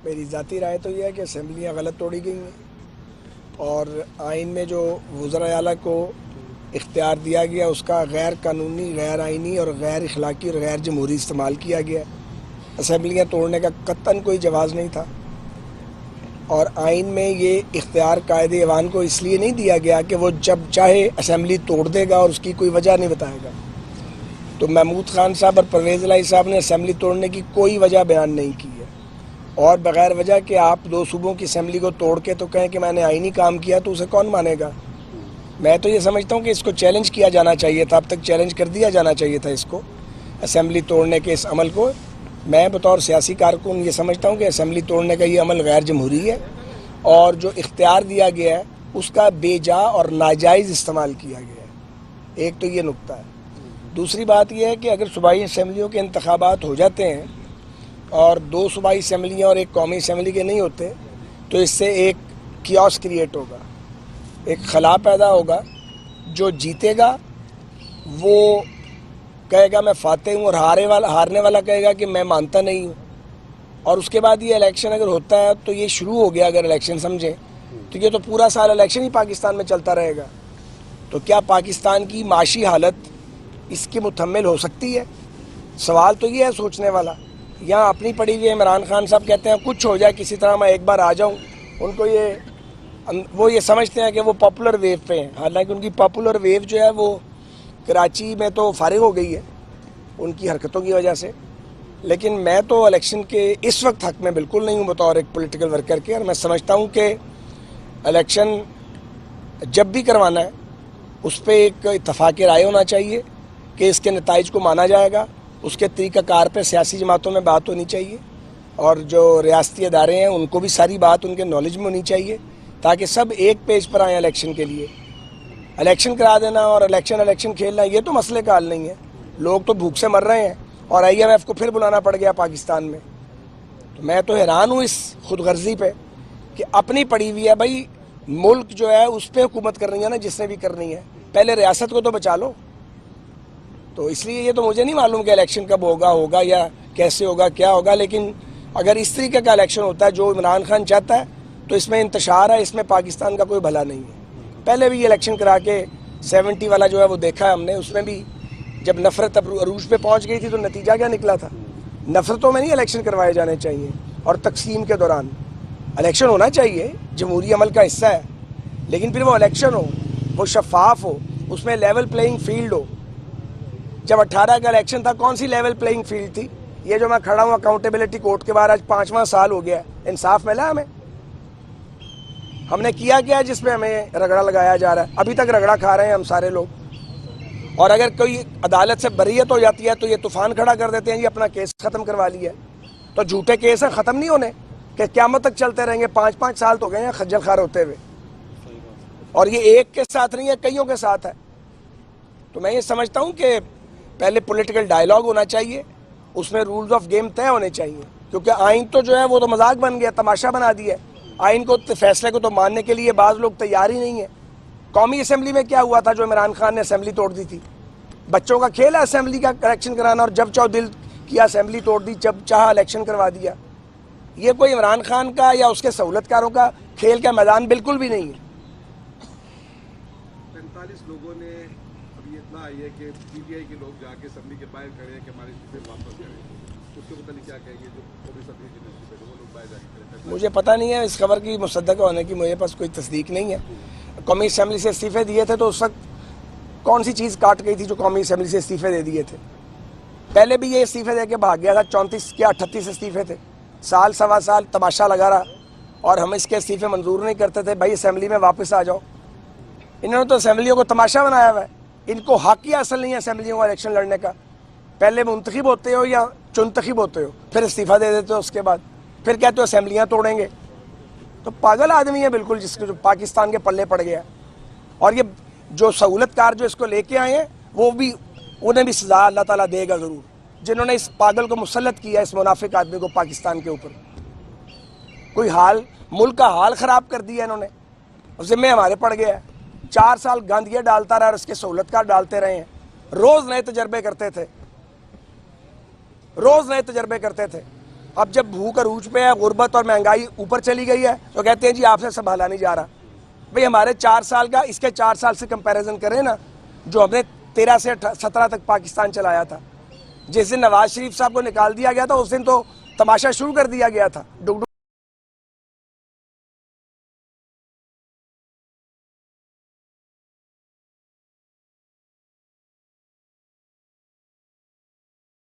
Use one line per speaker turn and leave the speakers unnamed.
میری ذاتی رائے تو یہ ہے کہ اسمبلیاں غلط توڑی گئی ہیں اور آئین میں جو وزراء اعلیٰ کو اختیار دیا گیا اس کا غیر قانونی، غیر آئینی اور غیر اخلاقی اور غیر جمہوری استعمال کیا گیا. اسمبلیاں توڑنے کا قطعاً کوئی جواز نہیں تھا، اور آئین میں یہ اختیار قائد ایوان کو اس لیے نہیں دیا گیا کہ وہ جب چاہے اسمبلی توڑ دے گا اور اس کی کوئی وجہ نہیں بتائے گا. تو محمود خان صاحب اور پرویز الہی صاحب نے اسمبلی توڑنے کی کوئی وجہ بیان نہیں کی ہے، اور بغیر وجہ کہ آپ دو صوبوں کی اسمبلی کو توڑ کے تو کہیں کہ میں نے آئینی کام کیا تو اسے کون مانے گا؟ میں تو یہ سمجھتا ہوں کہ اس کو چیلنج کیا جانا چاہیے تھا، اب تک چیلنج کر دیا جانا چاہیے تھا اس کو، اسمبلی توڑنے کے اس عمل کو. میں بطور سیاسی کارکن یہ سمجھتا ہوں کہ اسمبلی توڑنے کا یہ عمل غیر جمہوری ہے، اور جو اختیار دیا گیا ہے اس کا بے جا اور ناجائز استعمال کیا گیا ہے. ایک تو یہ نقطہ ہے. دوسری بات یہ ہے کہ اگر صوبائی اسمبلیوں کے انتخابات ہو جاتے ہیں اور دو صوبائی اسمبلیاں اور ایک قومی اسمبلی کے نہیں ہوتے تو اس سے ایک کیوس کریٹ ہوگا، ایک خلا پیدا ہوگا. جو جیتے گا وہ کہے گا میں فاتح ہوں، اور ہارنے والا کہے گا کہ میں مانتا نہیں ہوں. اور اس کے بعد یہ الیکشن اگر ہوتا ہے تو یہ شروع ہو گیا، اگر الیکشن سمجھیں تو یہ تو پورا سال الیکشن ہی پاکستان میں چلتا رہے گا. تو کیا پاکستان کی معاشی حالت اس کی متحمل ہو سکتی ہے؟ سوال تو یہ ہے سوچنے والا. یہاں اپنی پڑی ہوئی عمران خان صاحب کہتے ہیں کچھ ہو جائے کسی طرح میں ایک بار آ جاؤں. ان کو وہ یہ سمجھتے ہیں کہ وہ پاپولر ویو پہ ہیں، حالانکہ ان کی پاپولر ویو جو ہے وہ کراچی میں تو فارغ ہو گئی ہے ان کی حرکتوں کی وجہ سے. لیکن میں تو الیکشن کے اس وقت حق میں بالکل نہیں ہوں بطور ایک پولیٹیکل ورکر کے، اور میں سمجھتا ہوں کہ الیکشن جب بھی کروانا ہے اس پہ ایک اتفاق رائے ہونا چاہیے کہ اس کے نتائج کو مانا جائے گا. اس کے طریقہ کار پہ سیاسی جماعتوں میں بات ہونی چاہیے، اور جو ریاستی ادارے ہیں ان کو بھی ساری بات ان کے نالج میں ہونی چاہیے، تاکہ سب ایک پیج پر آئیں الیکشن کے لیے. الیکشن کرا دینا اور الیکشن کھیلنا یہ تو مسئلے کا حل نہیں ہے. لوگ تو بھوک سے مر رہے ہیں اور IMF کو پھر بلانا پڑ گیا پاکستان میں. تو میں تو حیران ہوں اس خود غرضی پہ کہ اپنی پڑی ہوئی ہے بھائی، ملک جو ہے اس پہ حکومت کرنی ہے نا جس نے بھی کرنی ہے، پہلے ریاست کو تو بچا لو. تو اس لیے یہ تو مجھے نہیں معلوم کہ الیکشن کب ہوگا یا کیسے ہوگا کیا ہوگا، لیکن اگر اس طریقے کا الیکشن ہوتا ہے جو عمران خان چاہتا ہے تو اس میں انتشار ہے، اس میں پاکستان کا کوئی بھلا نہیں ہے. پہلے بھی یہ الیکشن کرا کے 70 والا جو ہے وہ دیکھا ہے ہم نے، اس میں بھی جب نفرت عروج پہ پہنچ گئی تھی تو نتیجہ کیا نکلا تھا؟ نفرتوں میں نہیں الیکشن کروائے جانے چاہیے، اور تقسیم کے دوران الیکشن ہونا چاہیے، جمہوری عمل کا حصہ ہے، لیکن پھر وہ الیکشن ہو، وہ شفاف ہو، اس میں لیول پلینگ فیلڈ ہو. جب 18 کا الیکشن تھا کون سی لیول پلینگ فیلڈ تھی؟ یہ جو میں کھڑا ہوں اکاؤنٹیبلٹی کورٹ کے باہر آج 5واں سال ہو گیا، انصاف ملا ہمیں؟ ہم نے کیا کیا جس پہ ہمیں رگڑا لگایا جا رہا ہے؟ ابھی تک رگڑا کھا رہے ہیں ہم سارے لوگ. اور اگر کوئی عدالت سے بریت ہو جاتی ہے تو یہ طوفان کھڑا کر دیتے ہیں جی اپنا کیس ختم کروا لیا. تو جھوٹے کیس ہیں ختم نہیں ہونے کہ قیامت تک چلتے رہیں گے. 5 سال تو گئے ہیں خجل خوار ہوتے ہوئے، اور یہ ایک کے ساتھ نہیں ہے، کئیوں کے ساتھ ہے. تو میں یہ سمجھتا ہوں کہ پہلے پولیٹیکل ڈائیلاگ ہونا چاہیے، اس میں رولز آف گیم طے ہونے چاہیے، کیونکہ آئین تو جو ہے وہ تو مذاق بن گیا، تماشا بنا دیا ہے. آئین کو فیصلے کو تو ماننے کے لیے بعض لوگ تیار ہی نہیں ہیں. قومی اسمبلی میں کیا ہوا تھا جو عمران خان نے اسمبلی توڑ دی تھی؟ بچوں کا کھیل ہے اسمبلی کا کریکشن کرانا، اور جب چاہو دل کیا اسمبلی توڑ دی، جب چاہا الیکشن کروا دیا. یہ کوئی عمران خان کا یا اس کے سہولت کاروں کا کھیل کا میدان بالکل بھی نہیں ہے.
45 لوگوں نے ابھی اتنا آئی ہے کہ PTI کے لوگ جا کے اسمبلی کے باہر کھڑے ہیں کہ ہمارے استعفے واپس کریں. اس کے متعلق کیا کہیں گے جو قومی اسمبلی کے نزدیک وہ لوگ باہر جا کے کھڑے؟
مجھے پتہ نہیں ہے اس خبر کی مصدق ہونے کی، میرے پاس کوئی تصدیق نہیں ہے. قومی اسمبلی سے استعفے دیے تھے تو اس وقت کون سی چیز کاٹ گئی تھی جو قومی اسمبلی سے استعفے دے دیے تھے؟ پہلے بھی یہ استعفے دے کے بھاگ گیا تھا. 34 یا 38 استعفے تھے، سال سوا سال تماشا لگا رہا، اور ہم اس کے استعفے منظور نہیں کرتے تھے. بھائی اسمبلی میں واپس آ جاؤ. انہوں نے تو اسمبلیوں کو تماشا بنایا ہوا ہے. ان کو حق یا اصل نہیں ہے اسمبلیوں کا الیکشن لڑنے کا. پہلے منتخب ہوتے ہو یا چنتخب ہوتے ہو، پھر استعفیٰ دے دیتے ہو، اس کے بعد پھر کہتے ہو اسمبلیاں توڑیں گے. تو پاگل آدمی ہے بالکل، جس کو جو پاکستان کے پلے پڑ گیا. اور یہ جو سہولت کار جو اس کو لے کے آئے ہیں وہ بھی، انہیں بھی سزا اللہ تعالیٰ دے گا ضرور، جنہوں نے اس پاگل کو مسلط کیا، اس منافق آدمی کو پاکستان کے اوپر. کوئی حال، ملک کا حال خراب کر دیا انہوں نے، ذمہ ہمارے پڑ گیا ہے. 4 سال گند یہ ڈالتا رہا اور اس کے سہولت کار ڈالتے رہے ہیں. روز نئے تجربے کرتے تھے، روز نئے تجربے کرتے تھے. اب جب بھوک عروج پہ ہے، غربت اور مہنگائی اوپر چلی گئی ہے، تو کہتے ہیں جی آپ سے سنبھالا نہیں جا رہا. بھئی ہمارے 4 سال کا اس کے 4 سال سے کمپیریزن کریں نا، جو ہم نے 13 سے 17 تک پاکستان چلایا تھا. جس دن نواز شریف صاحب کو نکال دیا گیا تھا اس دن تو تماشا شروع کر دیا گیا تھا.